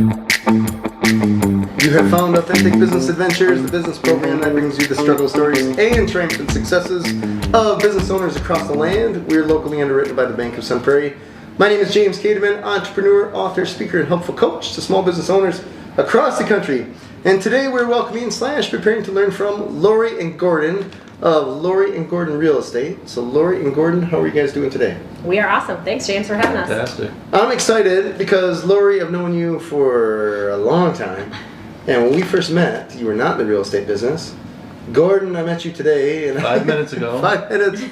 You have found Authentic Business Adventures, the business program that brings you the struggle stories and triumphant successes of business owners across the land. We're locally underwritten by the Bank of Sun Prairie. My name is James Cademan, entrepreneur, author, speaker, and helpful coach to small business owners across the country. And today we're welcoming / preparing to learn from Lori and Gordon of Lori and Gordon Real Estate. So Lori and Gordon, how are you guys doing today? We are awesome. Thanks, James, for having us. Fantastic. I'm excited because Lori, I've known you for a long time. And when we first met, you were not in the real estate business. Gordon, I met you today. And 5 minutes ago. 5 minutes.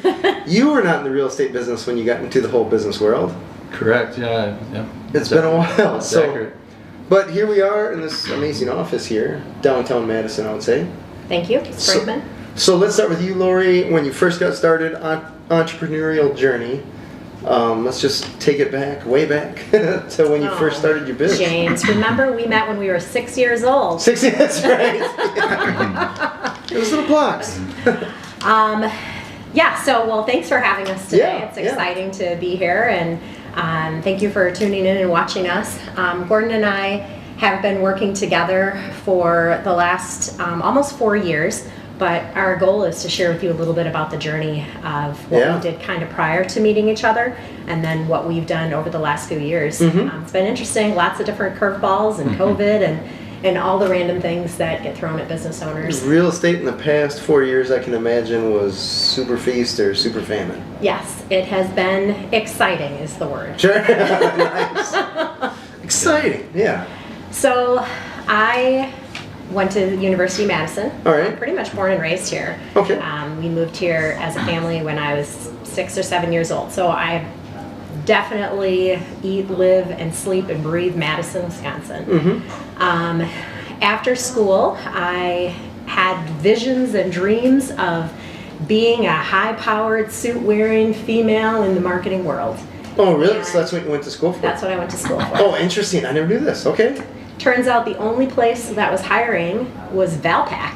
You were not in the real estate business when you got into the whole business world. Correct, yeah. It's been a while. That's accurate. But here we are in this amazing office here, downtown Madison, I would say. Thank you, Sprinkman. So let's start with you, Lori. When you first got started on entrepreneurial journey, let's just take it back, way back, to when you first started your business. James, remember we met when we were 6 years old. 6 years, that's right. Yeah. It was little blocks. Well, thanks for having us today. Yeah, It's exciting to be here, and thank you for tuning in and watching us. Gordon and I have been working together for the last almost 4 years. But our goal is to share with you a little bit about the journey of what we did kind of prior to meeting each other, and then what we've done over the last few years. It's been interesting, lots of different curveballs and COVID and all the random things that get thrown at business owners. Real estate in the past 4 years, I can imagine, was super feast or super famine. Yes, it has been exciting is the word. Sure. Nice. Exciting, yeah. So I went to the University of Madison. All right. Pretty much born and raised here. Okay. We moved here as a family when I was 6 or 7 years old. So I definitely eat, live, and sleep and breathe Madison, Wisconsin. After school, I had visions and dreams of being a high-powered, suit-wearing female in the marketing world. Oh, really? And So that's what you went to school for? That's what I went to school for. Oh, interesting. I never knew this. Okay. Turns out the only place that was hiring was Valpak.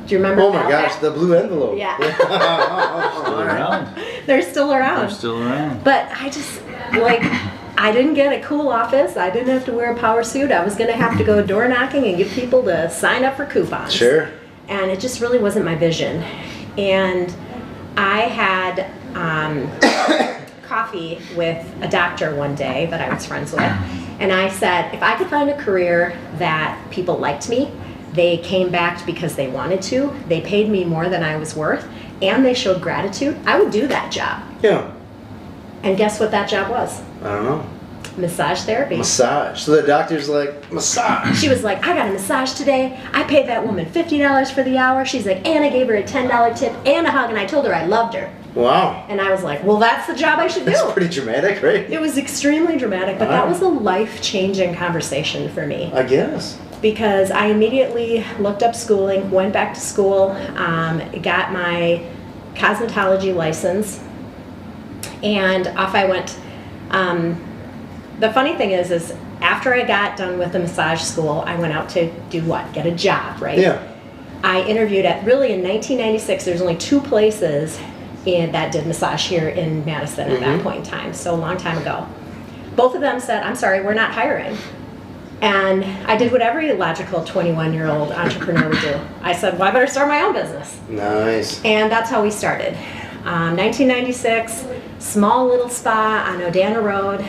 Do you remember Oh my Valpak? gosh, the blue envelope. Yeah. Still around. They're still around. They're still around. But I just, I didn't get a cool office. I didn't have to wear a power suit. I was going to have to go door knocking and get people to sign up for coupons. Sure. And it just really wasn't my vision. And I had coffee with a doctor one day that I was friends with. And I said, if I could find a career that people liked me, they came back because they wanted to, they paid me more than I was worth, and they showed gratitude, I would do that job. Yeah. And guess what that job was? I don't know. Massage therapy. Massage. So the doctor's like, massage. She was like, I got a massage today. I paid that woman $50 for the hour. She's like, and I gave her a $10 tip and a hug, and I told her I loved her. Wow. And I was like, well, that's the job I should do. That's pretty dramatic, right? It was extremely dramatic, but that was a life-changing conversation for me. I guess. Because I immediately looked up schooling, went back to school, got my cosmetology license, and off I went. The funny thing is after I got done with the massage school, I went out to do what? Get a job, right? Yeah. I interviewed in 1996, there's only 2 places that did massage here in Madison at that point in time, so a long time ago. Both of them said, I'm sorry, we're not hiring. And I did what every logical 21-year-old entrepreneur would do. I said, well, I better start my own business. Nice. And that's how we started. 1996, small little spa on Odana Road.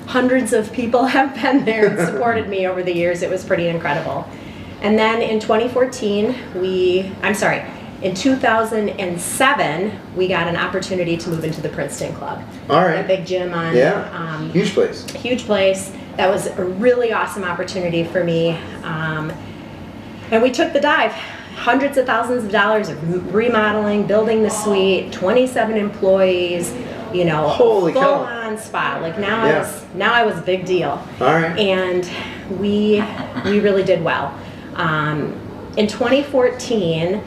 Hundreds of people have been there and supported me over the years. It was pretty incredible. And then in 2007, we got an opportunity to move into the Princeton Club. All right. A big gym on. Huge place. Huge place. That was a really awesome opportunity for me. And we took the dive. Hundreds of thousands of dollars of remodeling, building the suite, 27 employees, Holy full cow. on spa. Now I was a big deal. All right. And we really did well. In 2014,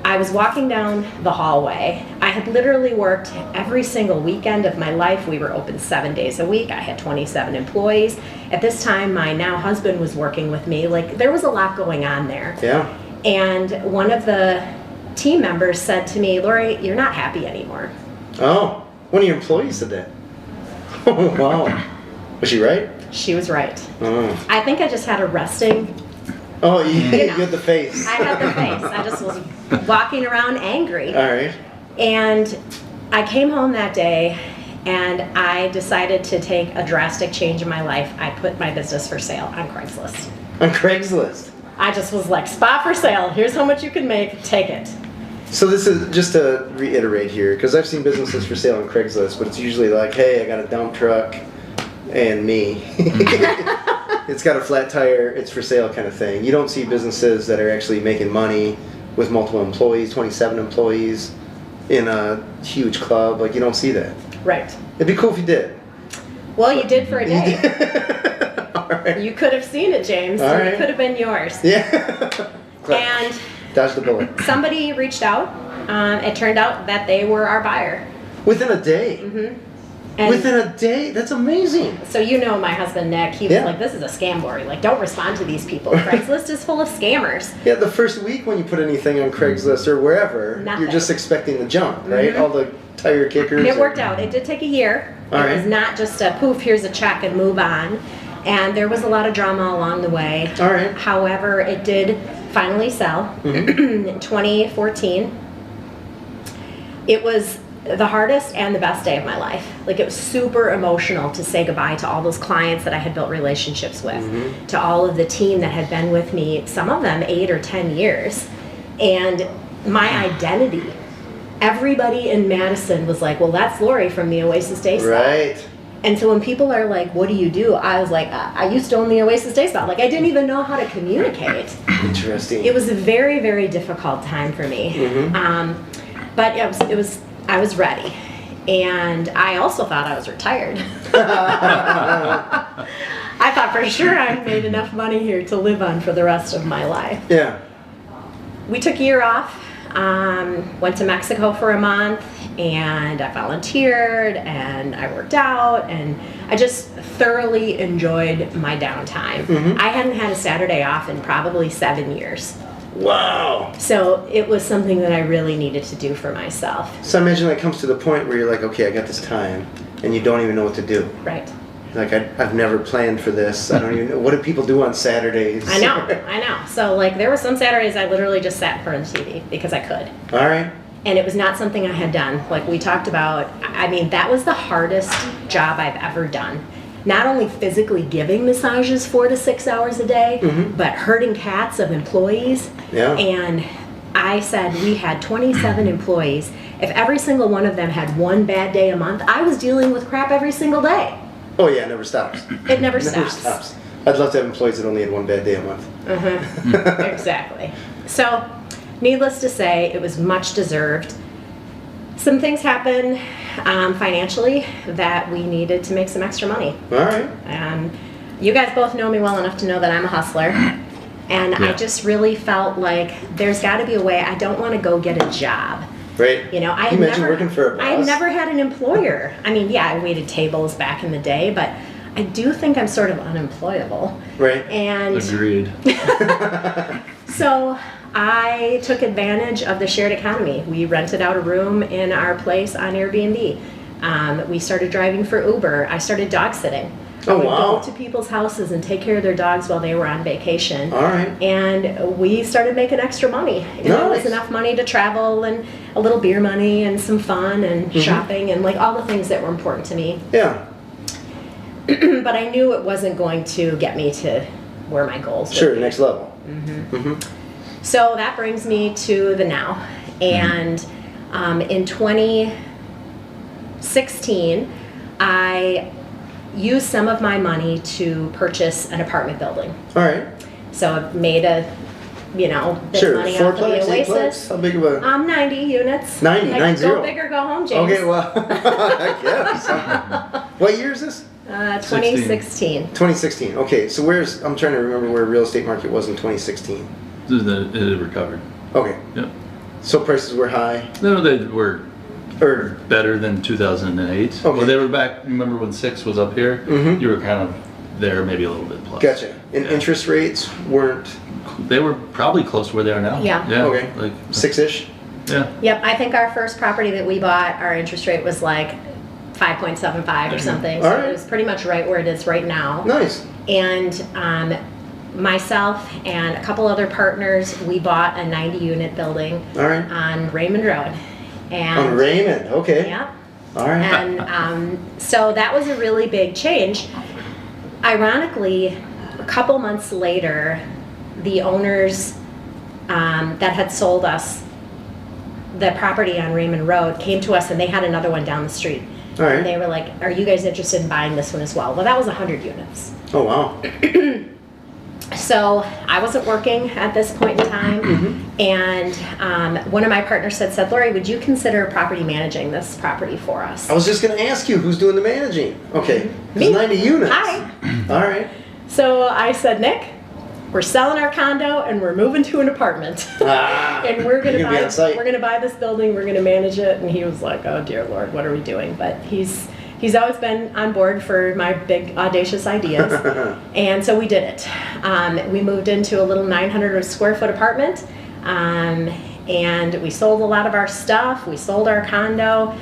I was walking down the hallway. I had literally worked every single weekend of my life. We were open 7 days a week. I had 27 employees. At this time, my now husband was working with me. There was a lot going on there. Yeah. And one of the team members said to me, Lori, you're not happy anymore. Oh, one of your employees said that. Oh, wow. Was she right? She was right. Oh, I think I just had a resting. oh you, You you know. had the face. I had the face. I just was walking around angry. All right. And I came home that day and I decided to take a drastic change in my life. I put my business for sale on Craigslist. On Craigslist. I just was like, spot for sale. Here's how much you can make. Take it. So this is, just to reiterate here, because I've seen businesses for sale on Craigslist, but it's usually like, hey, I got a dump truck and me. It's got a flat tire, it's for sale kind of thing. You don't see businesses that are actually making money with multiple employees, 27 employees in a huge club. Like, you don't see that. Right. It'd be cool if you did. Well, you did for a day. All right. You could have seen it, James. All right. It could have been yours. Yeah. And Dodge the bullet. somebody reached out. It turned out that they were our buyer. Within a day. Mm-hmm. And Within a day? That's amazing. so you know my husband Nick, he was Yeah. like, this is a scam board. Like, don't respond to these people. Craigslist is full of scammers. Yeah, the first week when you put anything on Craigslist or wherever, Nothing. you're just expecting the jump, right? Mhm. All the tire kickers. And it worked out. It did take a year. All It right. was not just a poof, here's a check and move on. And there was a lot of drama along the way. All right. However, it did finally sell in 2014. It was the hardest and the best day of my life. Like, it was super emotional to say goodbye to all those clients that I had built relationships with, to all of the team that had been with me, some of them 8 or 10 years. And my identity, everybody in Madison was like, well, that's Lori from the Oasis Day Spa. Right. And so when people are like, what do you do? I was like, I used to own the Oasis Day Spa. Like, I didn't even know how to communicate. Interesting. It was a very, very difficult time for me. But I was ready. And I also thought I was retired. I thought for sure I made enough money here to live on for the rest of my life. Yeah. We took a year off, went to Mexico for a month, and I volunteered and I worked out, and I just thoroughly enjoyed my downtime. I hadn't had a Saturday off in probably 7 years. Wow. So it was something that I really needed to do for myself. So I imagine that comes to the point where you're like, okay, I got this time, and you don't even know what to do. Right. Like, I've never planned for this. I don't even know. What do people do on Saturdays? I know. So like there were some Saturdays I literally just sat in front of the TV because I could. All right. And it was not something I had done. Like we talked about, I mean, that was the hardest job I've ever done. Not only physically giving massages 4 to 6 hours a day, but herding cats of employees. Yeah. And I said we had 27 employees. If every single one of them had one bad day a month, I was dealing with crap every single day. Oh, yeah, it never stops. It never Never stops. stops. I'd love to have employees that only had one bad day a month. Exactly. So, needless to say, it was much deserved. Some things happened financially that we needed to make some extra money. All right. You guys both know me well enough to know that I'm a hustler. And I Yeah. just really felt like there's got to be a way. I don't want to go get a job. Right. You know, I Can had you imagine never, working for a boss? I had never had an employer. I mean, yeah, I waited tables back in the day, but I do think I'm sort of unemployable. Right. And Agreed. so I took advantage of the shared economy. We rented out a room in our place on Airbnb. We started driving for Uber. I started dog sitting. I Oh, would wow. go to people's houses and take care of their dogs while they were on vacation. All right. And we started making extra money. And it was Nice. enough money to travel and a little beer money and some fun and shopping and like all the things that were important to me. Yeah. But I knew it wasn't going to get me to where my goals would Sure, be. next level. So that brings me to the now. And in 2016, I used some of my money to purchase an apartment building. All right. So I made a, bit Sure. money off of 4-plex, the 8-plex? Oasis. How big of a... 90 units. 90, Like, 90. Go big or go home, James. Okay, well, I guess. What year is this? 2016. 2016. Okay, so I'm trying to remember where real estate market was in 2016. It had recovered. Okay, Yep. so prices were high. No, they were Or, better than 2008. Okay. Well, they were back. Remember when 6 was up here? You were kind of there, maybe a little bit plus. gotcha. And Yeah. interest rates weren't They were probably close to where they are now. Yeah. Yeah. Okay. Like 6-ish? yeah. Yep, I think our first property that we bought, our interest rate was like 5.75 or something. All So right. it was pretty much right where it is right now. Nice. And myself and a couple other partners, we bought a 90-unit building All right. on Raymond Road. And On Raymond. Okay. yeah. All right. And so that was a really big change. Ironically, a couple months later, the owners that had sold us the property on Raymond Road came to us, and they had another one down the street. All right. And they were like, "Are you guys interested in buying this one as well?" Well, that was 100 units. Oh wow. So I wasn't working at this point in time, and one of my partners said, "Lori, would you consider property managing this property for us?" I was just going to ask you who's doing the managing. Okay. Me. It's 90 units. Hi. All right. So I said, "Nick, we're selling our condo and we're moving to an apartment, and we're You're gonna gonna be on site. buy this building. We're gonna manage it." And he was like, "Oh dear Lord, what are we doing?" But he's always been on board for my big audacious ideas, and so we did it. We moved into a little 900 square foot apartment, and we sold a lot of our stuff. We sold our condo.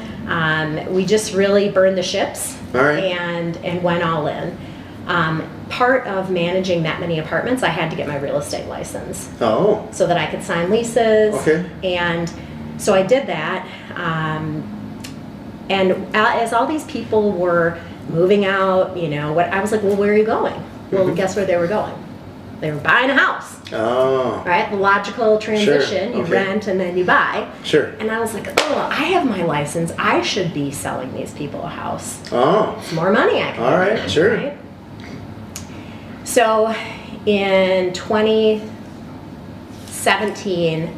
We just really burned the ships. All right. And went all in. Part of managing that many apartments, I had to get my real estate license Oh. so that I could sign leases. Okay. And so I did that. And as all these people were moving out, I was like, well, where are you going? Well, guess where they were going? They were buying a house. Oh. Right? The logical transition, Sure. you rent and then you buy. Sure. And I was like, oh, I have my license. I should be selling these people a house. Oh. It's more money I can All right, make, sure. right? So in 2017,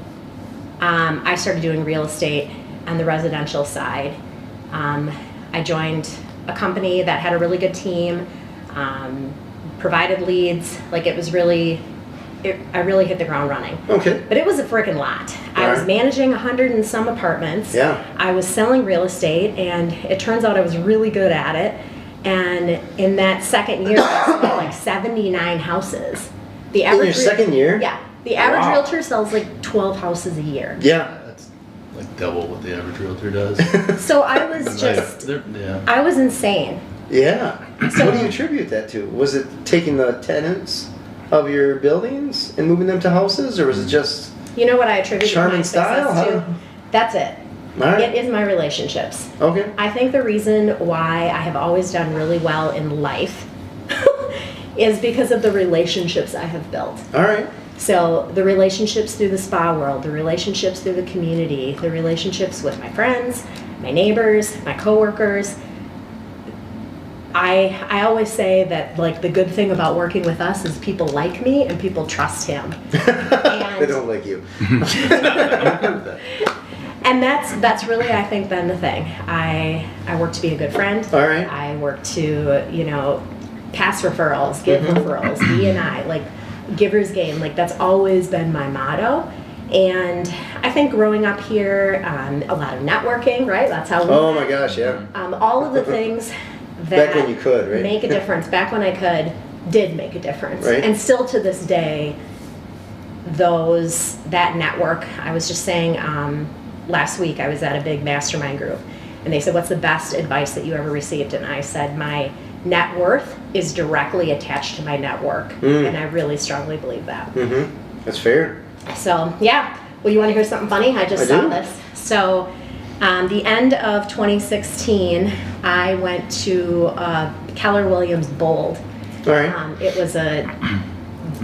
I started doing real estate on the residential side. I joined a company that had a really good team, provided leads. Like it was really, I really hit the ground running. Okay. But it was a freaking lot. I was Right. managing 100 and some apartments. Yeah. I was selling real estate, and it turns out I was really good at it. And in that second year, I sold like 79 houses. The In your second year? Yeah. The average Wow. realtor sells like 12 houses a year. Yeah. That's like double what the average realtor does. So I was just, Yeah. I was insane. Yeah. So- What do you attribute that to? Was it taking the tenants of your buildings and moving them to houses, or was it just You know what I attribute charm my and style? success to? Huh? That's it. All right. It is my relationships. Okay. I think the reason why I have always done really well in life is because of the relationships I have built. All right. So the relationships through the spa world, the relationships through the community, the relationships with my friends, my neighbors, my coworkers. I always say that like the good thing about working with us is people like me and people trust him. They don't like you. And that's really, I think, been the thing. I work to be a good friend. All right. I work to, pass referrals, give referrals, B&I, like giver's gain. Like that's always been my motto. And I think growing up here, a lot of networking, right? That's how we Oh my gosh, yeah. all of the things that Back when you could, right? make a difference. Back when I could, did make a difference. Right. And still to this day, that network, I was just saying last week I was at a big mastermind group, and they said, what's the best advice that you ever received? And I said, my net worth is directly attached to my network. And I really strongly believe that. Mm-hmm. That's fair. So, yeah. Well, you want to hear something funny? I just saw do. this. So, the end of 2016, I went to Keller Williams Bold. All right. It was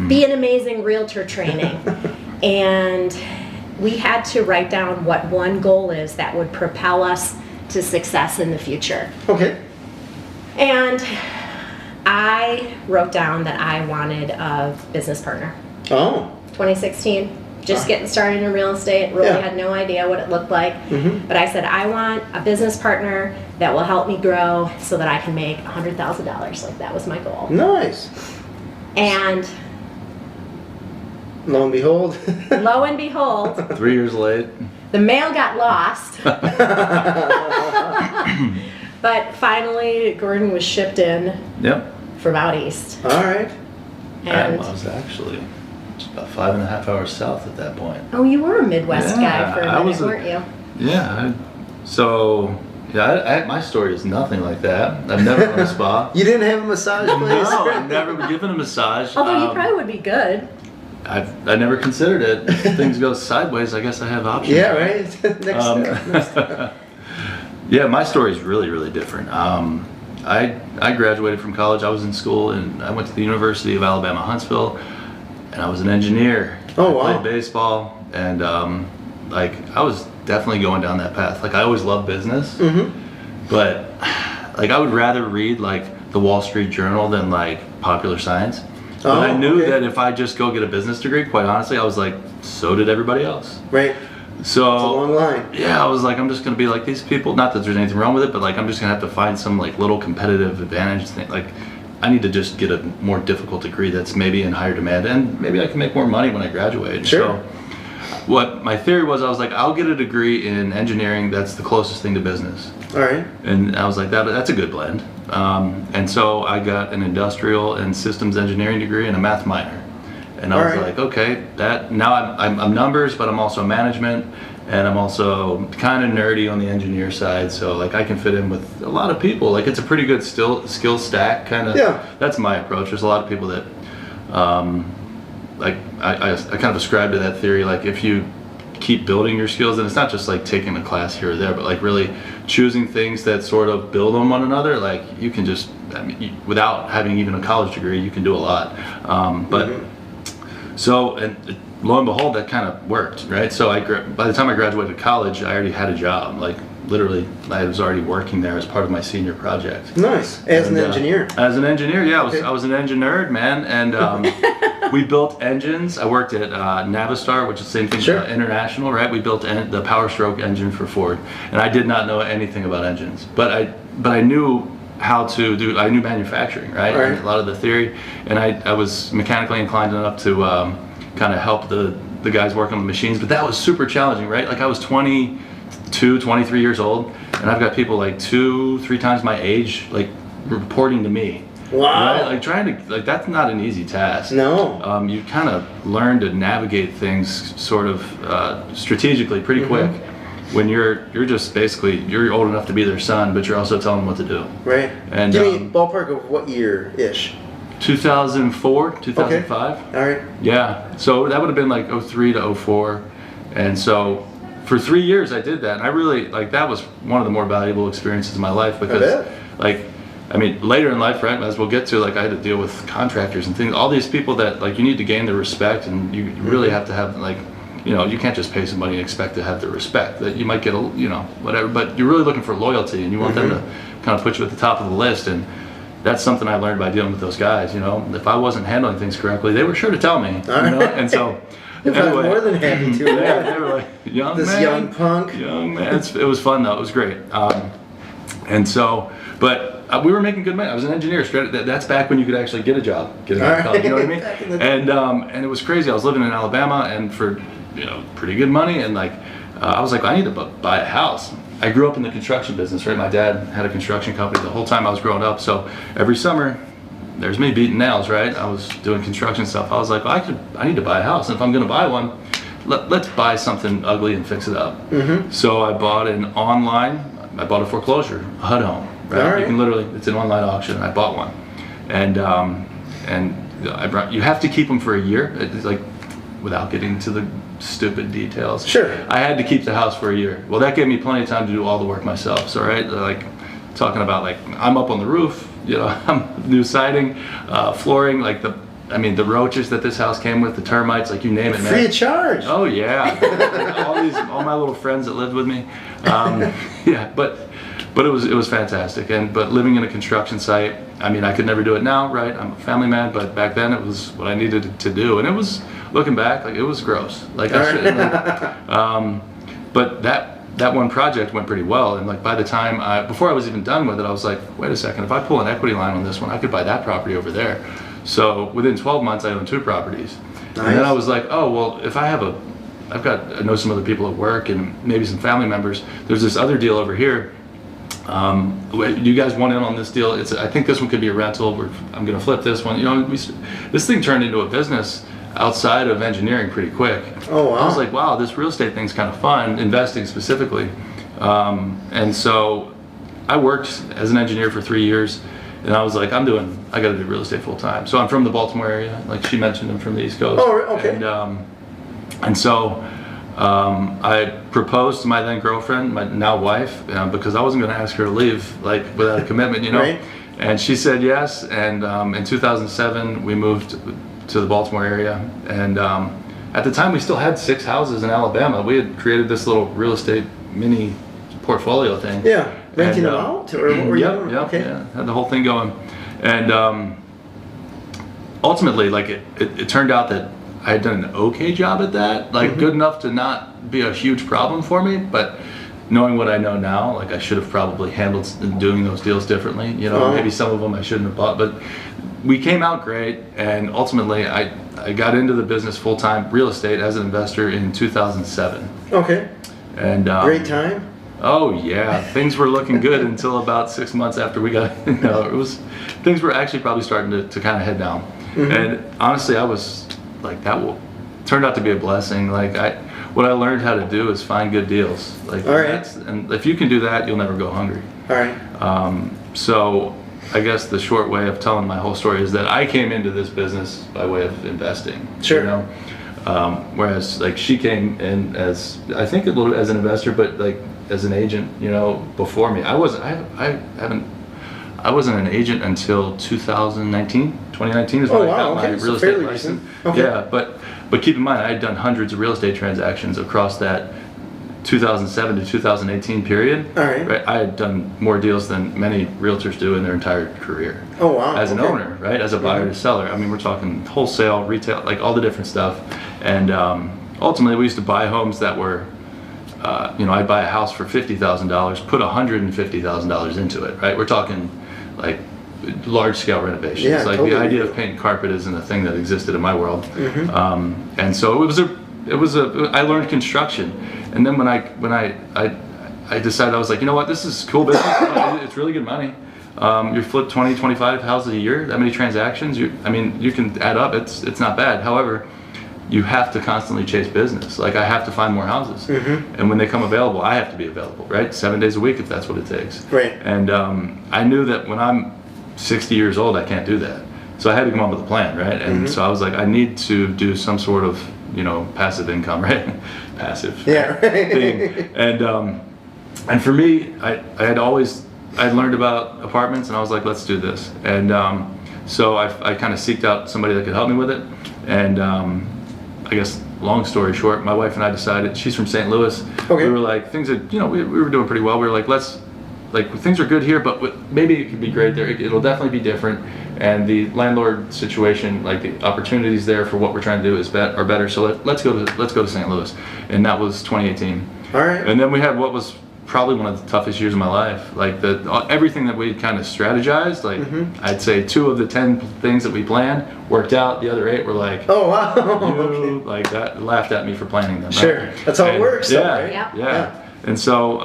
Be an Amazing Realtor training. And we had to write down what one goal is that would propel us to success in the future. Okay. And I wrote down that I wanted a business partner. Oh. 2016, just getting started in real estate, really Yeah. had no idea what it looked like. But I said, I want a business partner that will help me grow so that I can make $100,000. Like that was my goal. Nice. And Lo and behold. lo and behold, 3 years late. the mail got lost. But finally, Gordon was shipped in Yep. from out east. All right. I And was actually just about 5.5 hours south at that point. oh, you were a Midwest Yeah, guy for a I minute, was weren't you? Yeah. So Yeah, my story is nothing like that. I've never run a spa. You didn't have a massage place? No, I've never been given a massage. Although you probably would be good. I never considered it. If things go sideways, I guess I have options. Yeah, right? Next step. Yeah, my story is really, really different. I graduated from college. I was in school, and I went to the University of Alabama, Huntsville, and I was an engineer. Oh, wow. I played baseball, and like I was definitely going down that path. Like I always loved business, but like I would rather read like the Wall Street Journal than like Popular Science. But I knew that if I just go get a business degree, quite honestly, I was like, so did everybody else. Right. So it's a long line. Yeah, I was like, I'm just gonna be like these people. Not that there's anything wrong with it, but like I'm just gonna have to find some like little competitive advantage thing. Like I need to just get a more difficult degree that's maybe in higher demand, and maybe I can make more money when I graduate. Sure. So what my theory was, I was like, I'll get a degree in engineering that's the closest thing to business. All right. And I was like, that's a good blend. And so I got an industrial and systems engineering degree and a math minor. And I was like, okay, that now I'm numbers, but I'm also management, and I'm also kind of nerdy on the engineer side. So like I can fit in with a lot of people. Like it's a pretty good skill stack kind of. Yeah. That's my approach. There's a lot of people that, like I kind of ascribe to that theory. Like if you keep building your skills, and it's not just like taking a class here or there, but like really choosing things that sort of build on one another. Like you can just, I mean, without having even a college degree, you can do a lot. So, and lo and behold, that kind of worked, right? So by the time I graduated college, I already had a job. Like literally, I was already working there as part of my senior project. Nice. As an engineer. As an engineer, yeah. I was an engineer, man. And we built engines. I worked at Navistar, which is the same thing, International, right? We built the Power Stroke engine for Ford. And I did not know anything about engines. But I knew how to do, I knew manufacturing, right? And a lot of the theory, and I was mechanically inclined enough to kind of help the guys work on the machines, but that was super challenging, right? Like I was 22, 23 years old, and I've got people like 2-3 times my age, like reporting to me. Wow. Right? Like trying to, like that's not an easy task. No. You kind of learn to navigate things sort of strategically pretty quick. When you're just basically, you're old enough to be their son, but you're also telling them what to do. Right. And give me ballpark of what year-ish? 2004, 2005. Okay. All right. Yeah. So that would have been like 03 to 04. And so for 3 years I did that. And I really, like that was one of the more valuable experiences of my life because like, I mean, later in life, right, as we'll get to, like I had to deal with contractors and things, all these people that like you need to gain their respect, and you really have to have like, you know, you can't just pay somebody and expect to have the respect that you might get, you know, whatever, but you're really looking for loyalty, and you want them to kind of put you at the top of the list. And that's something I learned by dealing with those guys. You know, if I wasn't handling things correctly, they were sure to tell me. You know? And so anyway, I'm more than happy to. Yeah, they were like, young punk. Young man. It was fun though. It was great. And so, but we were making good money. I was an engineer. That's back when you could actually get a job, getting out of college. You know what I mean? And it was crazy. I was living in Alabama, and for pretty good money, and like I was like, I need to buy a house. I grew up in the construction business, right? My dad had a construction company the whole time I was growing up. So every summer, there's me beating nails, right? I was doing construction stuff. I was like, well, I need to buy a house, and if I'm going to buy one, let's buy something ugly and fix it up. So I bought I bought a foreclosure, a HUD home. Right? You can literally, it's an online auction. I bought one, and you have to keep them for a year. It's like, without getting into the stupid details. Sure. I had to keep the house for a year. Well, that gave me plenty of time to do all the work myself. So, right, like talking about like I'm up on the roof, I'm new siding, flooring, like the roaches that this house came with, the termites, like you name it, man. Free of charge. Oh yeah, all my little friends that lived with me. Yeah, but it was fantastic. But living in a construction site, I mean, I could never do it now, right? I'm a family man, but back then it was what I needed to do, and it was, looking back, like it was gross. Like I should, but that one project went pretty well, and like by the time before I was even done with it, I was like, wait a second, if I pull an equity line on this one, I could buy that property over there. So within 12 months, I owned 2 properties. Nice. And then I was like, oh well, if I know some other people at work and maybe some family members. There's this other deal over here. You guys want in on this deal? I think this one could be a rental. I'm going to flip this one. This thing turned into a business outside of engineering pretty quick. Oh wow! I was like, wow, this real estate thing's kind of fun, investing specifically. And so I worked as an engineer for 3 years, and I was like, I got to do real estate full time. So I'm from the Baltimore area, like she mentioned, I'm from the East Coast. Oh, okay. And so I proposed to my then girlfriend, my now wife, because I wasn't going to ask her to leave like without a commitment, you know. Right. And she said yes. And in 2007, we moved to the Baltimore area. And at the time, we still had 6 houses in Alabama. We had created this little real estate mini portfolio thing. Yeah, renting them out, or what were you doing? Yep, Okay. yeah, had the whole thing going. And ultimately, like it turned out that I had done an okay job at that, like good enough to not be a huge problem for me, but knowing what I know now, like I should have probably handled doing those deals differently. You know, maybe some of them I shouldn't have bought, but we came out great. And ultimately, I got into the business full time, real estate as an investor in 2007. Okay. And Great time. Oh yeah, things were looking good until about 6 months after we got. You know, things were actually probably starting to kind of head down. And honestly, I was like, turned out to be a blessing. Like what I learned how to do is find good deals. Like, all right. And if you can do that, you'll never go hungry. All right. So I guess the short way of telling my whole story is that I came into this business by way of investing. Sure. You know? Whereas like she came in as, I think a little as an investor, but like as an agent, you know, before me. I wasn't an agent until 2019. 2019 is when I got my real estate license. Okay. Yeah, but keep in mind, I had done hundreds of real estate transactions across that 2007 to 2018 period. All right. I had done more deals than many realtors do in their entire career. Oh wow. As an owner, right? As a buyer to seller. I mean, we're talking wholesale, retail, like all the different stuff. And ultimately, we used to buy homes that were, I'd buy a house for $50,000, put $150,000 into it, right? We're talking like large-scale renovations. Yeah, like totally. The idea of painting carpet isn't a thing that existed in my world. And so I learned construction. And then when I decided, I was like, you know what, this is cool business. It's really good money. You flip 20, 25 houses a year, that many transactions, you can add up, it's not bad. However, you have to constantly chase business. Like I have to find more houses. And when they come available, I have to be available, right? 7 days a week if that's what it takes. Right. And I knew that when I'm 60 years old, I can't do that. So I had to come up with a plan, right? And so I was like, I need to do some sort of, passive income, right? Passive thing. And for me, I'd learned about apartments and I was like, let's do this. And so I kind of seeked out somebody that could help me with it. And I guess long story short, my wife and I decided, she's from St. Louis. Okay. We were like, things that, we were doing pretty well. We were like, things are good here, but maybe it could be great there. It'll definitely be different. And the landlord situation, like the opportunities there for what we're trying to do are better. So let's go to St. Louis. And that was 2018. All right. And then we had what was probably one of the toughest years of my life. Like everything that we kind of strategized, like I'd say 2 of the 10 things that we planned worked out. The other 8 were like, oh wow, like that, laughed at me for planning them. Sure, right? that's how it works. Yeah, though, right? yeah. And so,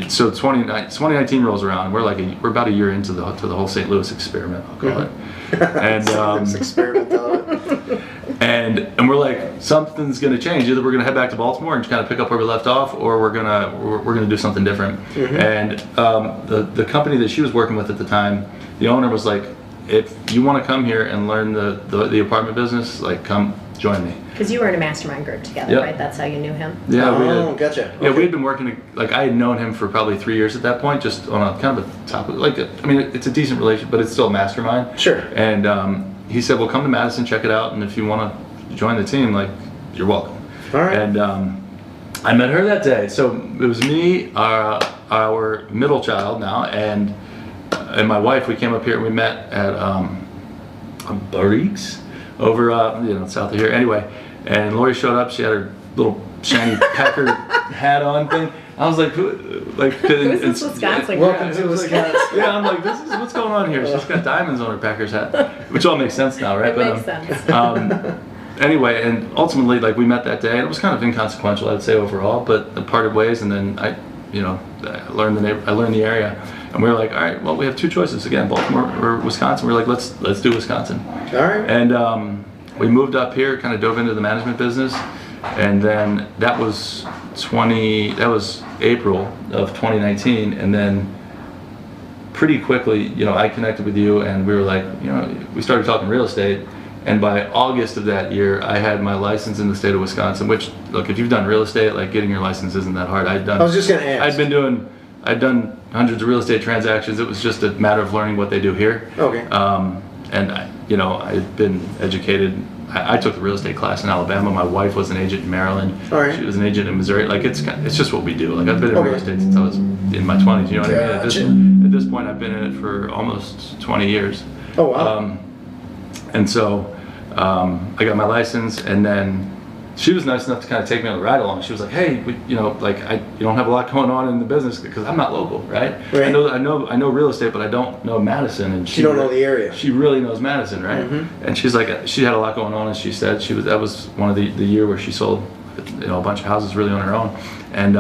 so 2019 rolls around, and we're about a year into the whole St. Louis experiment, I'll call it. And experiment on it. And we're like, something's going to change. Either we're going to head back to Baltimore and just kind of pick up where we left off, or we're gonna do something different. And the company that she was working with at the time, the owner was like, if you want to come here and learn the apartment business, like come join me. Because you were in a mastermind group together, right? That's how you knew him? Yeah, gotcha. Yeah, we had been working, like I had known him for probably 3 years at that point, just on a kind of a topic, it's a decent relationship, but it's still a mastermind. Sure. And he said, well, come to Madison, check it out, and if you want to join the team, like, you're welcome. All right. And I met her that day. So it was me, our middle child now, and my wife. We came up here and we met at Barriques over south of here. Anyway, and Lori showed up. She had her little shiny Packer hat on thing. I was like, Who's this Wisconsin girl? Welcome to Wisconsin. Yeah, I'm like, this is what's going on here. She's got diamonds on her Packers hat, which all makes sense now, right? It makes sense. Anyway, and ultimately, like we met that day, and it was kind of inconsequential, I'd say overall, but parted ways, and then I learned the area, and we were like, all right, well, we have 2 choices again, Baltimore or Wisconsin. We were like, let's do Wisconsin. All right. And we moved up here, kind of dove into the management business, And then that was April of 2019, and then pretty quickly, you know, I connected with you, and we were like, you know, we started talking real estate. And by August of that year, I had my license in the state of Wisconsin, which, look, if you've done real estate, like getting your license isn't that hard. I was just gonna ask. I'd done hundreds of real estate transactions. It was just a matter of learning what they do here. Okay. And you know, I'd been educated. I took the real estate class in Alabama. My wife was an agent in Maryland. All right. She was an agent in Missouri. Like it's just what we do. Like I've been in real estate since I was in my 20s. You know what I mean? At this point, I've been in it for almost 20 years. Oh wow. And so I got my license, and then she was nice enough to kind of take me on the ride along. She was like, "Hey, you know, like you don't have a lot going on in the business because I'm not local, right? Right. I know real estate, but I don't know Madison." And you don't know the area. She really knows Madison, right? Mm-hmm. And she's like, she had a lot going on, and she said that was one of the year where she sold, you know, a bunch of houses really on her own, and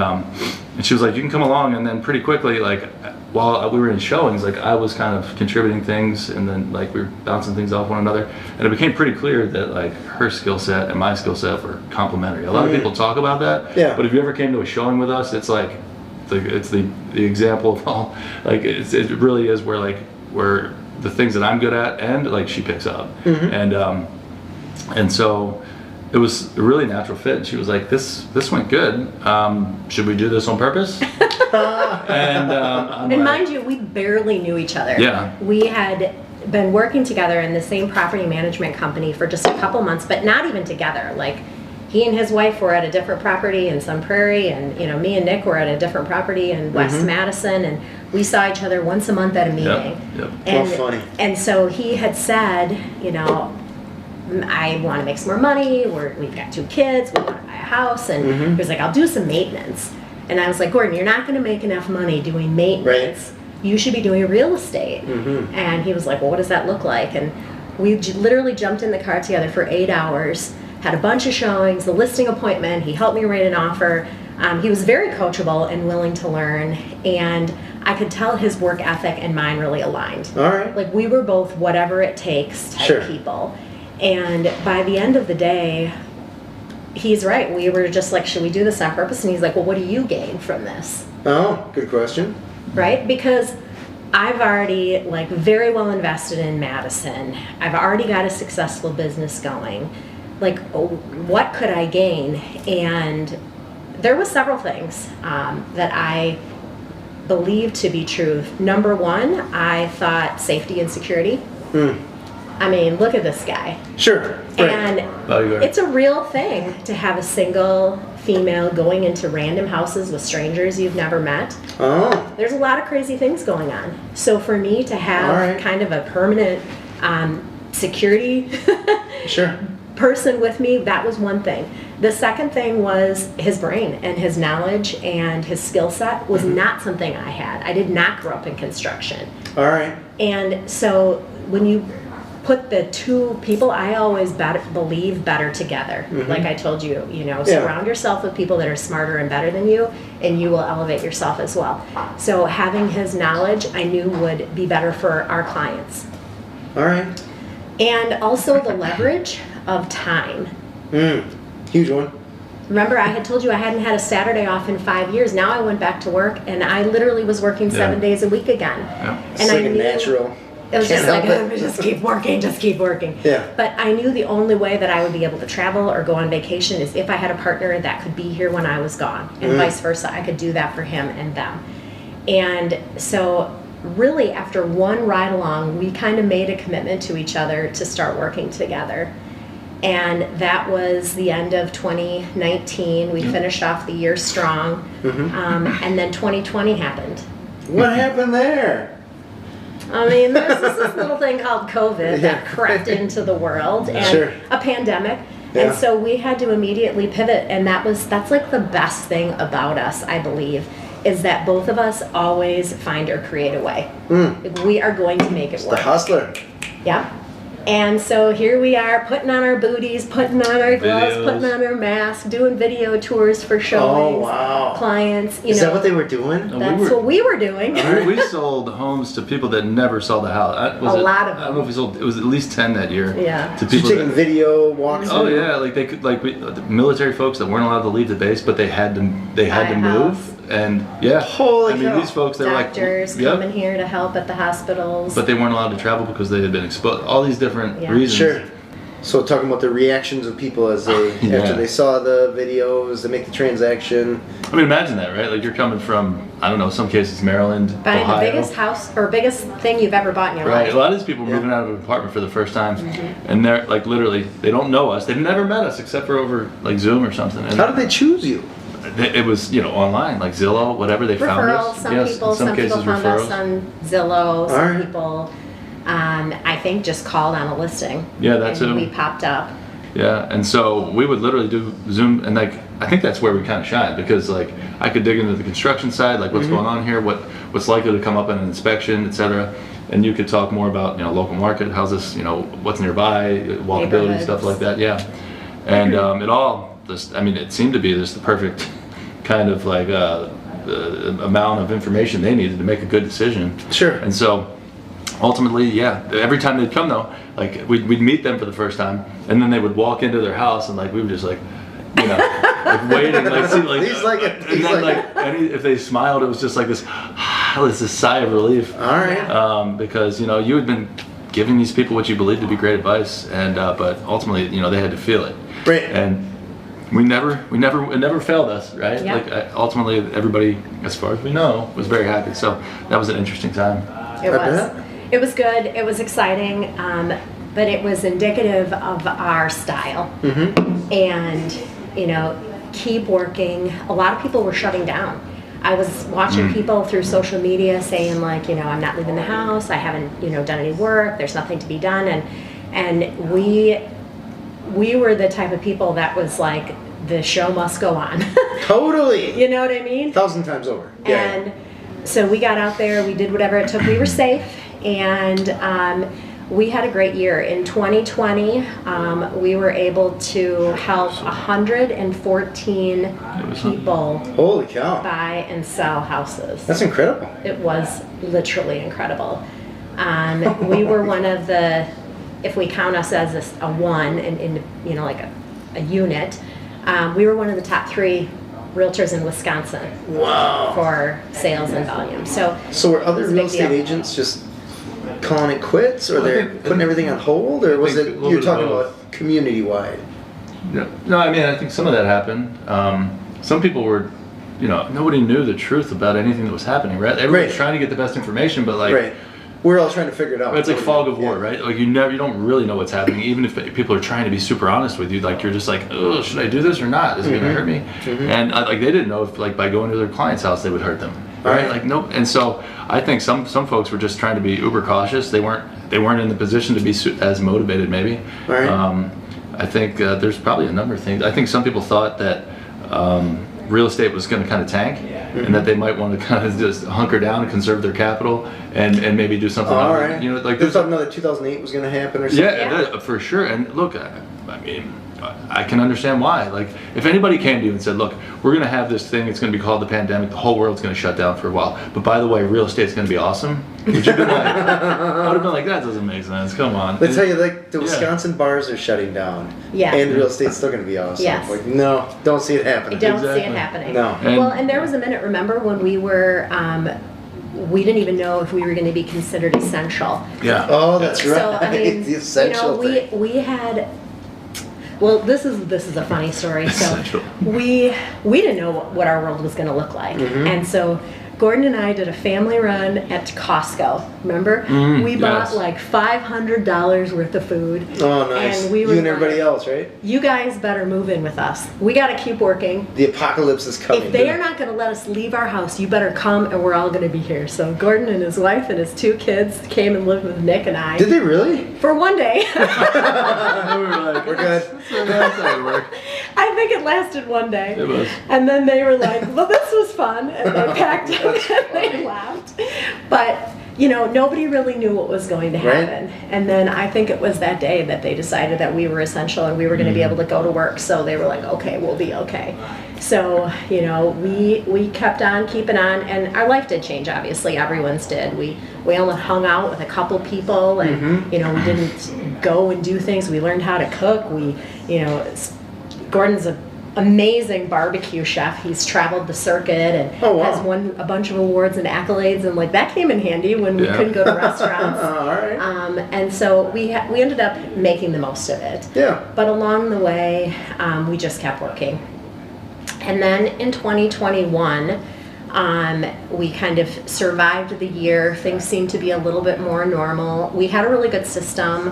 she was like, "You can come along," and then pretty quickly, like, while we were in showings, like I was kind of contributing things, and then like we were bouncing things off one another, and it became pretty clear that like her skill set and my skill set were complementary. A lot of people talk about that, yeah. But if you ever came to a showing with us, it's like it's the example of all, like it really is where the things that I'm good at and like she picks up, and so it was a really natural fit. And she was like, "This went good. Should we do this on purpose?" And mind you, we barely knew each other. Yeah. We had been working together in the same property management company for just a couple months, but not even together. Like he and his wife were at a different property in Sun Prairie, and you know, me and Nick were at a different property in West Madison, and we saw each other once a month at a meeting. Yep. And, well, funny. And so he had said, you know, I want to make some more money. We've got 2 kids. We want to buy a house, and he was like, "I'll do some maintenance." And I was like, "Gordon, you're not going to make enough money doing maintenance. Right. You should be doing real estate." And he was like, "Well, what does that look like?" And we literally jumped in the car together for 8 hours, had a bunch of showings, the listing appointment. He helped me write an offer. He was very coachable and willing to learn, and I could tell his work ethic and mine really aligned. All right. Like we were both whatever it takes type people. And by the end of the day, he's right. We were just like, "Should we do this on purpose?" And he's like, "Well, what do you gain from this?" Oh, good question. Right? Because I've already like very well invested in Madison. I've already got a successful business going. Like, what could I gain? And there was several things that I believed to be true. Number one, I thought safety and security. I mean, look at this guy. Sure. Right. And it's a real thing to have a single female going into random houses with strangers you've never met. Oh. There's a lot of crazy things going on. So for me to have kind of a permanent security person with me, that was one thing. The second thing was his brain and his knowledge and his skill set was not something I had. I did not grow up in construction. All right. And so when you put the 2 people, I always believe better together. Like I told you, you know, surround yourself with people that are smarter and better than you, and you will elevate yourself as well. So having his knowledge, I knew would be better for our clients. All right. And also the leverage of time. Huge one. Remember, I had told you I hadn't had a Saturday off in 5 years. Now I went back to work, and I literally was working 7 days a week again. And it's like I knew, natural. It was just like, just keep working. Yeah. But I knew the only way that I would be able to travel or go on vacation is if I had a partner that could be here when I was gone, and vice versa. I could do that for him and them. And so really after one ride along, we kind of made a commitment to each other to start working together. And that was the end of 2019. We finished off the year strong. And then 2020 happened. What happened there? I mean, there's this little thing called COVID that crept into the world, and a pandemic. And so we had to immediately pivot, and that's like the best thing about us, I believe, is that both of us always find or create a way. We are going to make it work. The hustler. Yeah. And so here we are, putting on our booties, putting on our gloves, Videos. putting on our masks, doing video tours for showings, wow. clients. Is that what they were doing? That's what we were doing. We sold homes to people that never saw the house. A lot of them. I don't know if we sold. It was at least 10 that year. Yeah. To So you're people taking video walks. Oh yeah, like they could the military folks that weren't allowed to leave the base, but they had to Buy a move. house. And yeah, Holy I mean cow. these folks they were like Doctors yep, coming here to help at the hospitals. but they weren't allowed to travel because they had been exposed. All these different Yeah. reasons. Sure. So talking about the reactions of people as they Yeah. after they saw the videos, they make the transaction. I mean, imagine that, right? Like you're coming from, I don't know, some cases Maryland, Buying Ohio. the biggest house or biggest thing you've ever bought in your Right, life. a lot of these people Yeah. moving out of an apartment for the first time, and they're like literally, they don't know us. They've never met us except for over like Zoom or something. And How did they choose you? it was online, like Zillow, whatever. They found Referrals. us. Some Yes, people, in some some cases people found referrals. us on Zillow. Some Alright. people, I think, just called on a listing. Yeah, that's and it. we popped up. Yeah, and so we would literally do Zoom, and like I think that's where we kind of shine because like I could dig into the construction side, like what's going on here, what's likely to come up in an inspection, etc. And you could talk more about local market, how's this, what's nearby, walkability, Neighborhoods. stuff like that. Yeah, and it all just, I mean, it seemed to be just the perfect kind of like amount of information they needed to make a good decision. Sure. And so ultimately, yeah, every time they'd come though, like we'd meet them for the first time, and then they would walk into their house, and like we were just like, like waiting, like see, like, He's like it. and He's then like like if they smiled, it was just like this, this sigh of relief, All right. because you had been giving these people what you believed to be great advice, and but ultimately, they had to feel it, Right. and it never failed us, right? Yeah. Like ultimately, everybody, as far as we know, was very happy. So that was an interesting time. It I was. bet. It was good. It was exciting, but it was indicative of our style. And keep working. A lot of people were shutting down. I was watching people through social media saying like, I'm not leaving the house. I haven't, done any work. There's nothing to be done. And we were the type of people that was like, the show must go on. Totally. You know what I mean? 1,000 times over. Yeah. And so we got out there, we did whatever it took. We were safe, and we had a great year. In 2020, we were able to help 114 people Holy cow. buy and sell houses. That's incredible. It was literally incredible. We were one of the, if we count us as a one in like a unit, we were one of the top 3 realtors in Wisconsin. Wow. For sales and volume. So were other it's a real big estate deal. agents just calling it quits, or Well, I they're think- putting everything on hold, or was think it a little you're bit of talking both. about community-wide? No, I mean, I think some of that happened. Some people were, nobody knew the truth about anything that was happening, right? Everybody's Right. trying to get the best information, but like, Right. We're all trying to figure it out. it's like fog of war, Yeah. right? Like you don't really know what's happening. Even if people are trying to be super honest with you, like you're just like, oh, should I do this or not? Is it going to hurt me? And like they didn't know if like by going to their client's house they would hurt them, right? Right. Like nope. And so I think some folks were just trying to be uber cautious. They weren't in the position to be as motivated, maybe. Right. I think there's probably a number of things. I think some people thought that real estate was going to kind of tank, and that they might want to kind of just hunker down and conserve their capital and maybe do something. All else. right. Like they there's thought another 2008 was going to happen or something. yeah, for sure. And look, I mean, I can understand why. Like, if anybody came to you and said, look, we're going to have this thing, it's going to be called the pandemic, the whole world's going to shut down for a while, but by the way, real estate's going to be awesome, would you have been like, I would have been like, that doesn't make sense, come on. They tell you like the Yeah. Wisconsin bars are shutting down. Yeah. And real estate's still going to be awesome. Yes. Like, no, don't see it I happening. don't see Exactly. it happening. No. And- There was a minute, remember, when we were, we didn't even know if we were going to be considered essential. Yeah. Oh, that's right. So I mean, the essential thing. we had. Well, this is a funny story. So Essential. we didn't know what our world was going to look like, and so Gordon and I did a family run at Costco. Remember, we bought yes. like $500 worth of food. Oh, nice. And we You were and everybody like, else, right? You guys better move in with us. We got to keep working. The apocalypse is coming. If they are not going to let us leave our house, you better come and we're all going to be here. So Gordon and his wife and his 2 kids came and lived with Nick and I Did they really? for one day. We were like, We're good. that's how it worked. I think it lasted one day. It was. And then they were like, well, this was fun. And they packed up and they laughed. But nobody really knew what was going to happen. Right. And then I think it was that day that they decided that we were essential and we were going to be able to go to work. So they were like, okay, we'll be okay. So, we kept on keeping on, and our life did change, obviously. Everyone's did. We only hung out with a couple people, and, we didn't go and do things. We learned how to cook. Gordon's an amazing barbecue chef. He's traveled the circuit and has won a bunch of awards and accolades, and that came in handy when we couldn't go to restaurants. All right. And so we ended up making the most of it. Yeah. But along the way, we just kept working. And then in 2021, we kind of survived the year. Things seemed to be a little bit more normal. We had a really good system.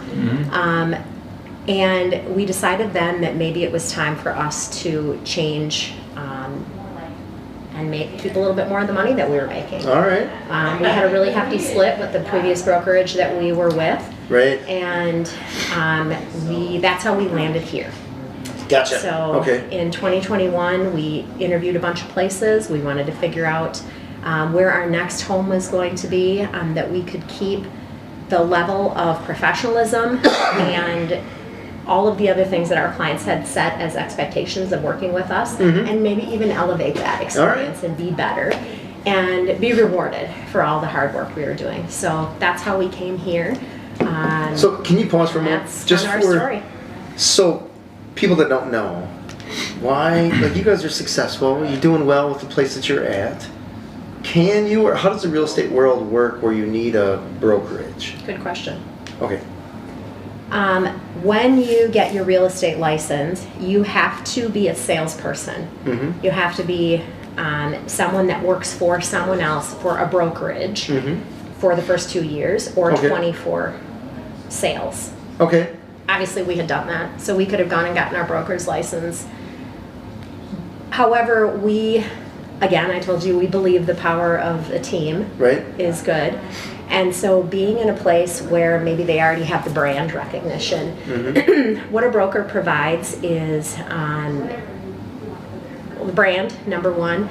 And we decided then that maybe it was time for us to change and make people a little bit more of the money that we were making. All right. We had a really hefty split with the previous brokerage that we were with. Right. And that's how we landed here. Gotcha. So in 2021, we interviewed a bunch of places. We wanted to figure out where our next home was going to be, that we could keep the level of professionalism and all of the other things that our clients had set as expectations of working with us, and maybe even elevate that experience and be better and be rewarded for all the hard work we were doing. So that's how we came here. So can you pause for a moment? That's just our story. So people that don't know, why, you guys are successful, you're doing well with the place that you're at. Can you, or how does the real estate world work where you need a brokerage? Good question. Okay. When you get your real estate license, you have to be a salesperson. You have to be someone that works for someone else for a brokerage for the first 2 years, or 24 sales. Okay. Obviously, we had done that, so we could have gone and gotten our broker's license. However, again, I told you, we believe the power of a team is good. And so being in a place where maybe they already have the brand recognition, what a broker provides is the brand, number one.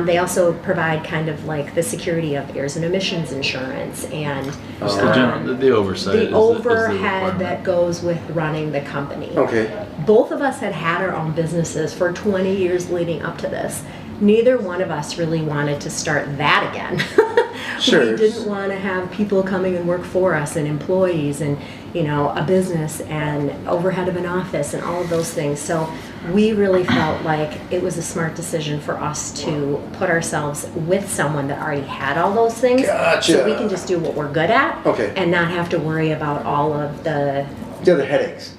They also provide kind of the security of airs and emissions insurance and the oversight. The overhead that goes with running the company. Okay. Both of us had our own businesses for 20 years leading up to this. Neither one of us really wanted to start that again. Sure. We didn't want to have people coming and work for us, and employees, and a business and overhead of an office and all of those things. So we really felt like it was a smart decision for us to put ourselves with someone that already had all those things. Gotcha. So we can just do what we're good at and not have to worry about all of the other headaches.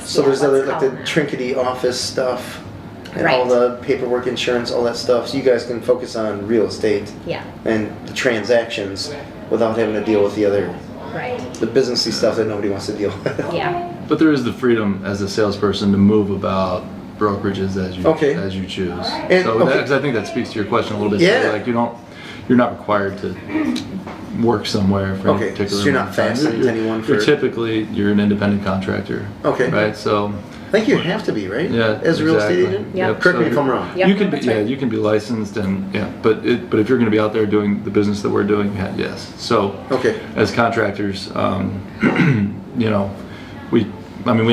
So there's other the trinkety office stuff. And all the paperwork, insurance, all that stuff. So you guys can focus on real estate and the transactions without having to deal with the other, the businessy stuff that nobody wants to deal with. But there is the freedom as a salesperson to move about brokerages as you choose. And, so because I think that speaks to your question a little bit. Yeah. So, you're not required to work somewhere for any particular. So you're not fastened to anyone. You're an independent contractor. Okay. Right. So. I think you have to be, right? Yeah, as a real estate agent. Yeah. Correct me if I'm wrong. You can be, you can be licensed, and but if you're going to be out there doing the business that we're doing, yes. So, as contractors, we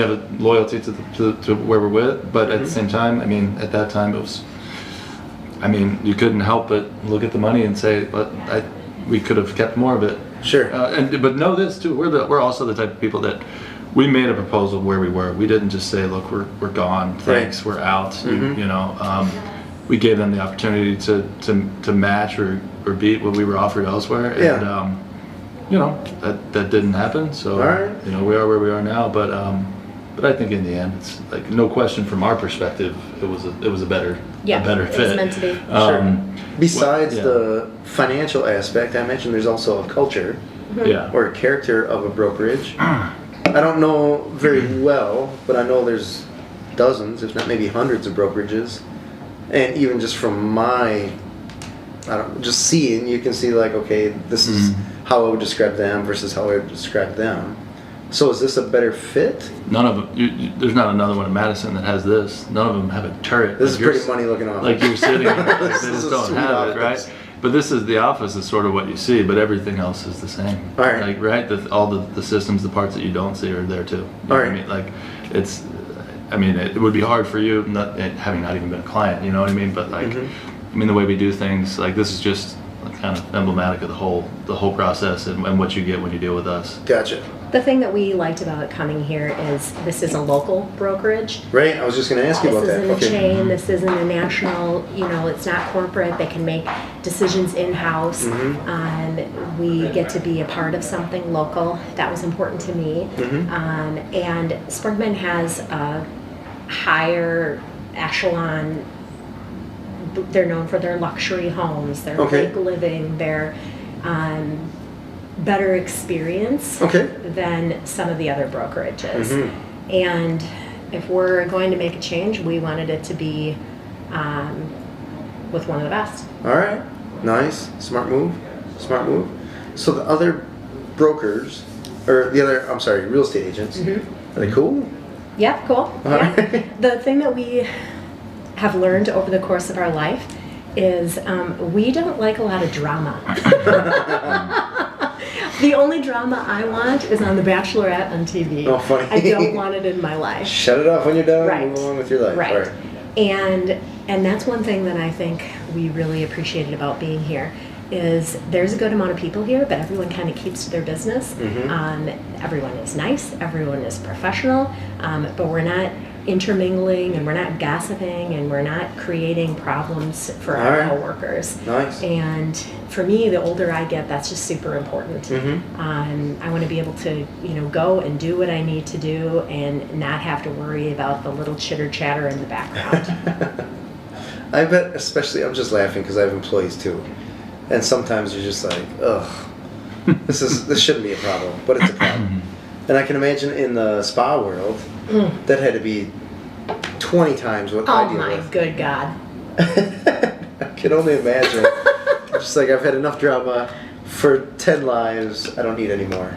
have a loyalty to where we're with, but at the same time, at that time it was, you couldn't help but look at the money and say, but we could have kept more of it. Sure. But know this too, we're also the type of people that. We made a proposal where we were. We didn't just say, "Look, we're gone. Thanks, we're out." We gave them the opportunity to match or beat what we were offered elsewhere, and that didn't happen. So we are where we are now. But I think in the end, it's no question from our perspective, it was a better fit. It was meant to be. Besides the financial aspect, I mentioned there's also a culture or a character of a brokerage. I don't know very well, but I know there's dozens, if not maybe hundreds of brokerages. And even just from just seeing, you can see this is how I would describe them versus how I would describe them. So is this a better fit? None of them. There's not another one in Madison that has this. None of them have a turret. This is pretty money looking office. Like you're sitting, they just don't have it, right? but this is the office is sort of what you see, but everything else is the same. All right. Like all the systems, the parts that you don't see are there too. You know All what I right. mean? Like it's. I mean, it would be hard for you having not even been a client. You know what I mean? But like, I mean, the way we do things, like this is just kind of emblematic of the whole process and what you get when you deal with us. Gotcha. The thing that we liked about coming here is this is a local brokerage. Right. I was just going to ask you about that. This isn't a chain. This isn't a national. You know, it's not corporate. They can make decisions in-house. We get to be a part of something local. That was important to me. And Sprinkman has a higher echelon. They're known for their luxury homes, their lake living, their better experience than some of the other brokerages. And if we're going to make a change, we wanted it to be with one of the best. All right. Nice. Smart move. Smart move. So the other brokers, or the other, I'm sorry, real estate agents, are they cool? Yeah, cool. The thing that we have learned over the course of our life is we don't like a lot of drama. The only drama I want is on The Bachelorette on TV. Oh, funny. I don't want it in my life. Shut it off when you're done. Right. Move on with your life. Right. And that's one thing that I think we really appreciated about being here is there's a good amount of people here, but everyone kind of keeps to their business. Everyone is nice, everyone is professional, but we're not intermingling and we're not gossiping and we're not creating problems for our coworkers. Nice. And for me, the older I get, that's just super important. I want to be able to, go and do what I need to do and not have to worry about the little chitter chatter in the background. I bet, especially, I'm just laughing because I have employees too. And sometimes you're just like, ugh, this shouldn't be a problem, but it's a problem. And I can imagine in the spa world, that had to be 20 times what I deal with. Oh my good God. I can only imagine. Just like I've had enough drama for 10 lives, I don't need any more.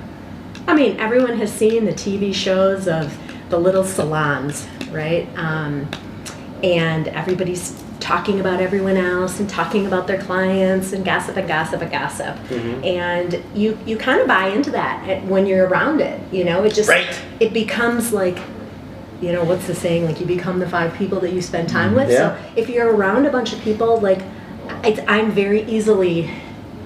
I mean, everyone has seen the TV shows of the little salons, right? And everybody's talking about everyone else and talking about their clients and gossip and gossip and gossip. And you kind of buy into that when you're around it. It just it becomes like, what's the saying? Like you become the 5 people that you spend time with. So if you're around a bunch of people, like I'm very easily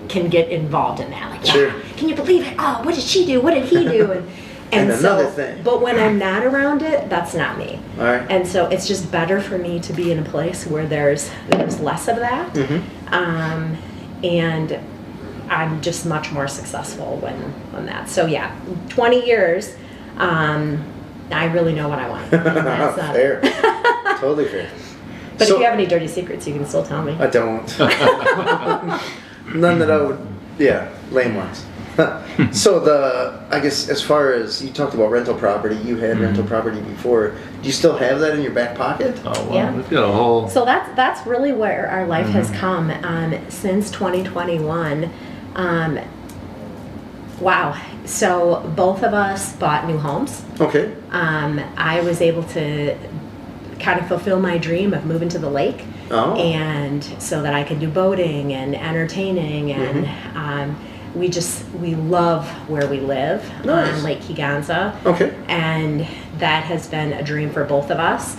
can get involved in that. Like, sure. Can you believe it? Oh, what did she do? What did he do? And another thing. But when I'm not around it, that's not me. All right. And so it's just better for me to be in a place where there's less of that. And I'm just much more successful when that. So yeah, 20 years, I really know what I want. That's fair. Totally fair. But if you have any dirty secrets, you can still tell me. I don't. None that I would, lame ones. So I guess as far as you talked about rental property, you had rental property before. Do you still have that in your back pocket? Oh, wow. Yeah. We've got a whole... So that's really where our life has come since 2021. Wow. So both of us bought new homes. Okay. I was able to kind of fulfill my dream of moving to the lake. Oh. And so that I could do boating and entertaining and we love where we live on Lake Kegonsa. Okay. And that has been a dream for both of us.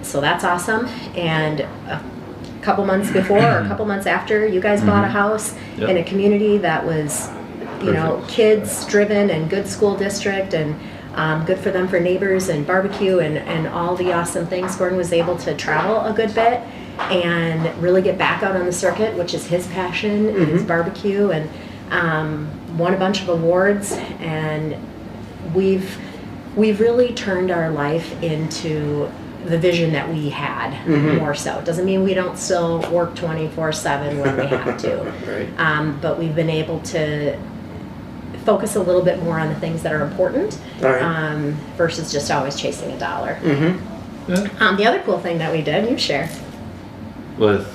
So that's awesome. And a couple months before or a couple months after, you guys bought a house in a community that was, kids driven and good school district and good for them for neighbors and barbecue and all the awesome things. Gordon was able to travel a good bit and really get back out on the circuit, which is his passion, is barbecue, and won a bunch of awards. And we've really turned our life into the vision that we had more so. It doesn't mean we don't still work 24/7 when we have to. Right. But we've been able to focus a little bit more on the things that are important versus just always chasing a dollar. The other cool thing that we did, you share. With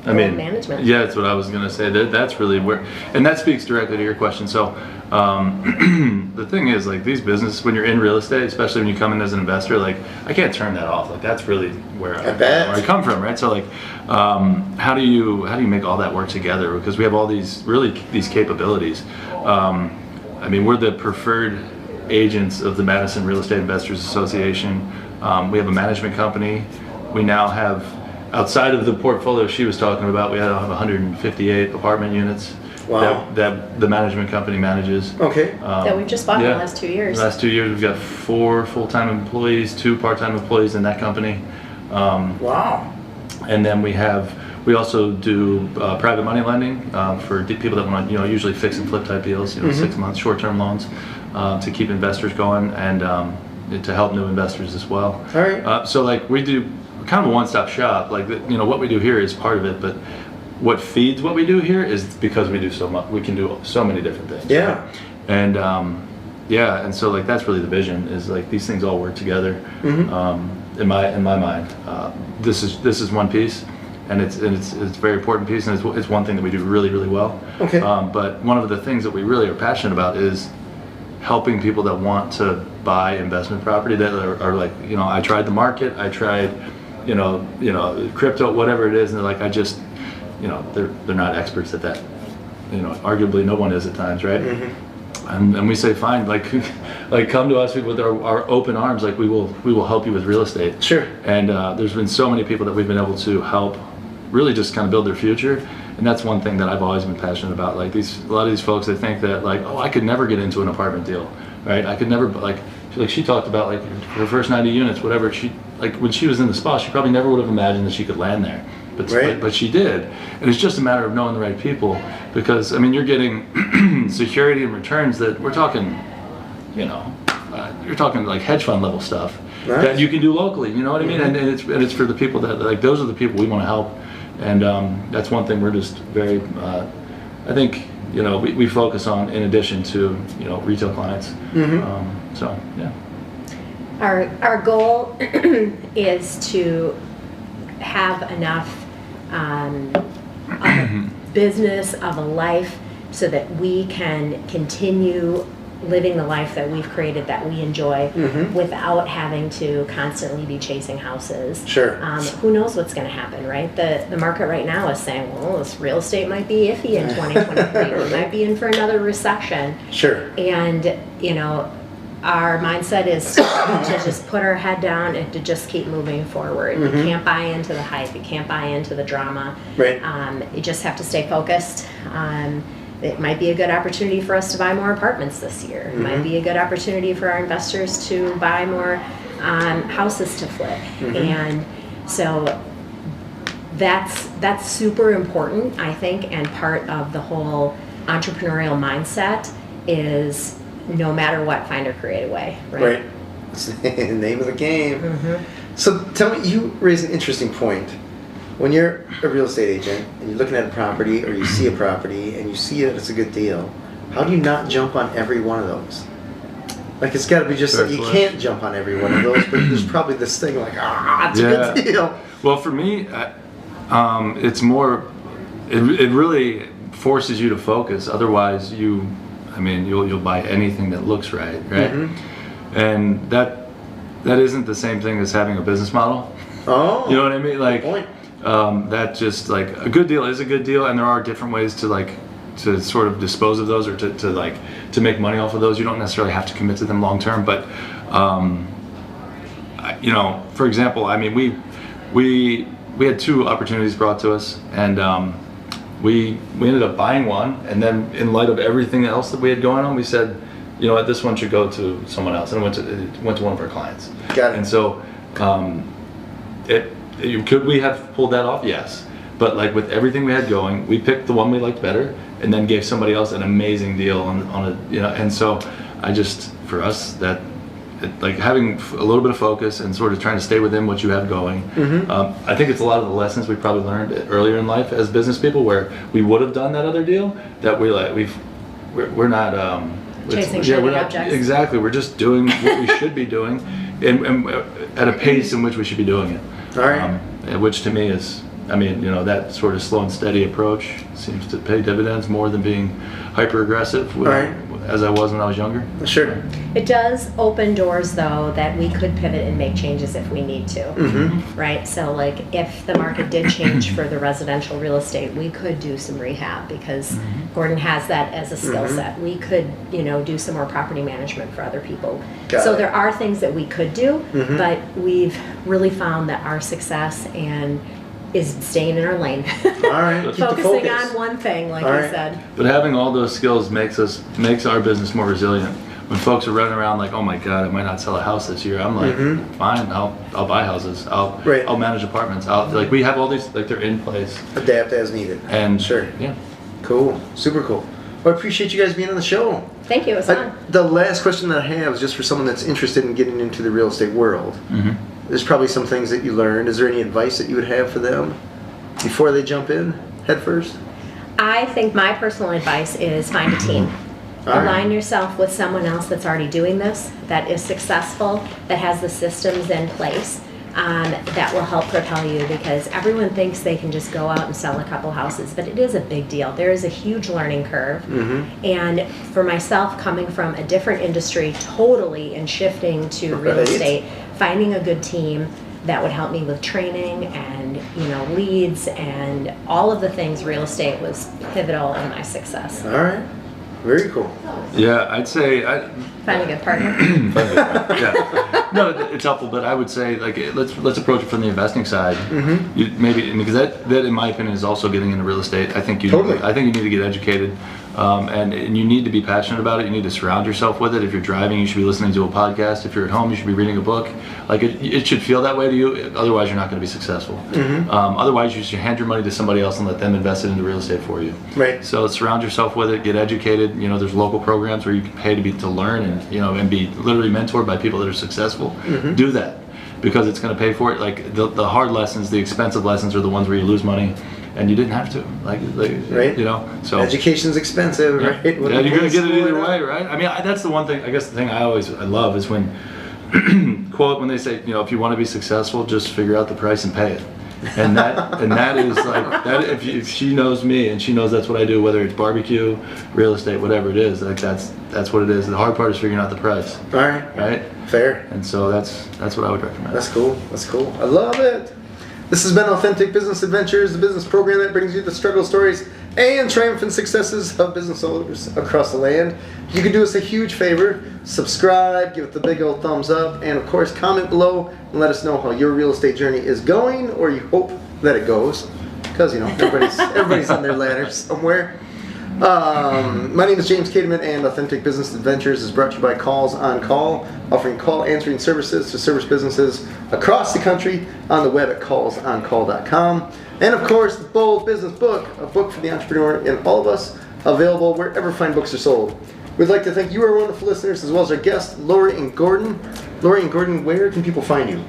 I mean, management. Yeah, that's what I was going to say. That's really where, and that speaks directly to your question. So, the thing is, like these businesses, when you're in real estate, especially when you come in as an investor, like I can't turn that off. Like that's really where I come from, right? So, like, how do you make all that work together? Because we have all these capabilities. I mean, we're the preferred agents of the Madison Real Estate Investors Association. We have a management company. We now have, outside of the portfolio she was talking about, we have 158 apartment units. Wow. That the management company manages. Okay. That we've just bought in the last 2 years. In the last 2 years, we've got 4 full-time employees, 2 part-time employees in that company. Wow. And then we also do private money lending for people that want, usually fix and flip type deals, 6 months short-term loans to keep investors going and to help new investors as well. All right. So like we do kind of a one-stop shop. Like what we do here is part of it, but what feeds what we do here is because we do so much. We can do so many different things. Yeah. Right? And and so like that's really the vision is like these things all work together. In my mind, this is one piece. And it's a very important piece, and it's one thing that we do really, really well. Okay. But one of the things that we really are passionate about is helping people that want to buy investment property that are like, I tried the market, I tried, crypto, whatever it is, and they're like, I just, they're not experts at that. Arguably no one is at times, right? And we say, fine, like come to us with our open arms, like we will help you with real estate. Sure. And there's been so many people that we've been able to help really just kind of build their future. And that's one thing that I've always been passionate about. Like a lot of these folks, they think that like, oh, I could never get into an apartment deal, right? I could never, like she talked about like her first 90 units, whatever. She, like when she was in the spa, she probably never would have imagined that she could land there. But she did. And it's just a matter of knowing the right people, because I mean, you're getting security and returns that we're talking, you're talking like hedge fund level stuff that you can do locally. You know what I mean? And it's for the people that like those are the people we want to help. And that's one thing we're just very, I think, we focus on in addition to, retail clients. So, yeah. Our goal is to have enough of a business, of a life, so that we can continue living the life that we've created that we enjoy without having to constantly be chasing houses. Sure. Who knows what's going to happen, right? The market right now is saying, well, this real estate might be iffy in 2023. We might be in for another recession. Sure. And, our mindset is to just put our head down and to just keep moving forward. You can't buy into the hype. You can't buy into the drama. Right. You just have to stay focused. It might be a good opportunity for us to buy more apartments this year. It might be a good opportunity for our investors to buy more houses to flip. And so that's super important, I think, and part of the whole entrepreneurial mindset is no matter what, find or create a way. Right. It's the name of the game. So tell me, you raise an interesting point. When you're a real estate agent and you're looking at a property or you see a property and you see that it's a good deal, how do you not jump on every one of those? Like it's got to be just like, you can't jump on every one of those, but there's probably this thing like, it's a good deal. Well, for me, it's more, it really forces you to focus. Otherwise, you'll buy anything that looks right? And that isn't the same thing as having a business model. Oh. You know what I mean? Like, point. That just like a good deal is a good deal, and there are different ways to sort of dispose of those or to make money off of those. You don't necessarily have to commit to them long term, but for example, I mean we had 2 opportunities brought to us, and we ended up buying one, and then in light of everything else that we had going on, we said, you know what, this one should go to someone else, and it went to one of our clients. Got it. And so could we have pulled that off? Yes. But like with everything we had going, we picked the one we liked better and then gave somebody else an amazing deal on a, and so for us, that like having a little bit of focus and sort of trying to stay within what you have going. I think it's a lot of the lessons we probably learned earlier in life as business people where we would have done that other deal that we're not, chasing shiny objects. Exactly. We're just doing what we should be doing and at a pace in which we should be doing it. All right. Which to me is I mean, that sort of slow and steady approach seems to pay dividends more than being hyper aggressive, as I was when I was younger. Sure. It does open doors, though, that we could pivot and make changes if we need to. Mm-hmm. Right? So, like, if the market did change for the residential real estate, we could do some rehab because Gordon has that as a skill set. We could, do some more property management for other people. So there are things that we could do, but we've really found that our success is staying in our lane. All right. Keep Focusing on one thing, like you said. But having all those skills makes our business more resilient. When folks are running around like, oh my God, I might not sell a house this year, I'm like, fine, I'll buy houses. I'll manage apartments. We have all these, they're in place. Adapt as needed. And sure. Yeah. Cool. Super cool. Well, I appreciate you guys being on the show. Thank you. It was fun. The last question that I have is just for someone that's interested in getting into the real estate world. There's probably some things that you learned. Is there any advice that you would have for them before they jump in head first? I think my personal advice is find a team. Align yourself with someone else that's already doing this, that is successful, that has the systems in place, that will help propel you, because everyone thinks they can just go out and sell a couple houses, but it is a big deal. There is a huge learning curve. And for myself, coming from a different industry totally and shifting to real estate, finding a good team that would help me with training and leads and all of the things real estate was pivotal in my success. All right. Very cool. Yeah, I'd say Find a good partner. Yeah. No, it's helpful, but I would say let's approach it from the investing side. Maybe because that in my opinion is also getting into real estate. I think you need to get educated, and you need to be passionate about it. You need to surround yourself with it. If you're driving, you should be listening to a podcast. If you're at home, you should be reading a book. It should feel that way to you. Otherwise, you're not going to be successful. Otherwise, you should hand your money to somebody else and let them invest it into real estate for you. Right. So surround yourself with it. Get educated. There's local programs where you can pay to learn and be literally mentored by people that are successful. Do that because it's going to pay for it. Like the hard lessons, the expensive lessons are the ones where you lose money. And you didn't have to, right? So education's expensive, right? Yeah, you're gonna get it either way, right? I mean, that's the one thing. I guess the thing I love is when when they say, if you want to be successful, just figure out the price and pay it. And that is like that. If she knows me and she knows that's what I do, whether it's barbecue, real estate, whatever it is, that's what it is. The hard part is figuring out the price. All right. Right. Fair. And so that's what I would recommend. That's cool. I love it. This has been Authentic Business Adventures, the business program that brings you the struggle stories and triumphant successes of business owners across the land. You can do us a huge favor. Subscribe, give it the big old thumbs up, and of course comment below and let us know how your real estate journey is going, or you hope that it goes, because everybody's on their ladder somewhere. My name is James Cademan, and Authentic Business Adventures is brought to you by Calls on Call, offering call answering services to service businesses across the country on the web at callsoncall.com. And of course, the Bold Business Book, a book for the entrepreneur in all of us, available wherever fine books are sold. We'd like to thank you, our wonderful listeners, as well as our guests, Lori and Gordon. Lori and Gordon, where can people find you?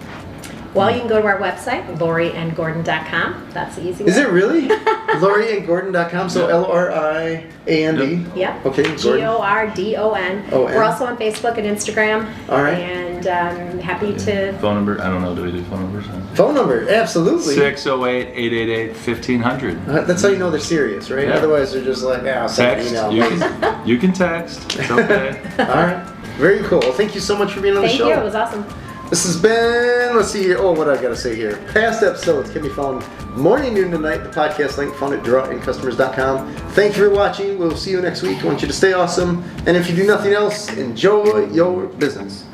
Well, you can go to our website, loriandgordon.com. That's the easy way. Is it really? loriandgordon.com, so L-R-I-A-N-D. Yep. Okay, Gordon. We're also on Facebook and Instagram. All right. And happy to... Phone number? I don't know. Do we do phone numbers? Phone number, absolutely. 608-888-1500. That's how you know they're serious, right? Yeah. Otherwise, they're just like, send an email. You can text. It's okay. All right. Very cool. Well, thank you so much for being on the show. Thank you. It was awesome. This has been, let's see here. Oh, what do I got to say here? Past episodes can be found morning, noon, and night. The podcast link found at drawingcustomers.com. Thank you for watching. We'll see you next week. I want you to stay awesome. And if you do nothing else, enjoy your business.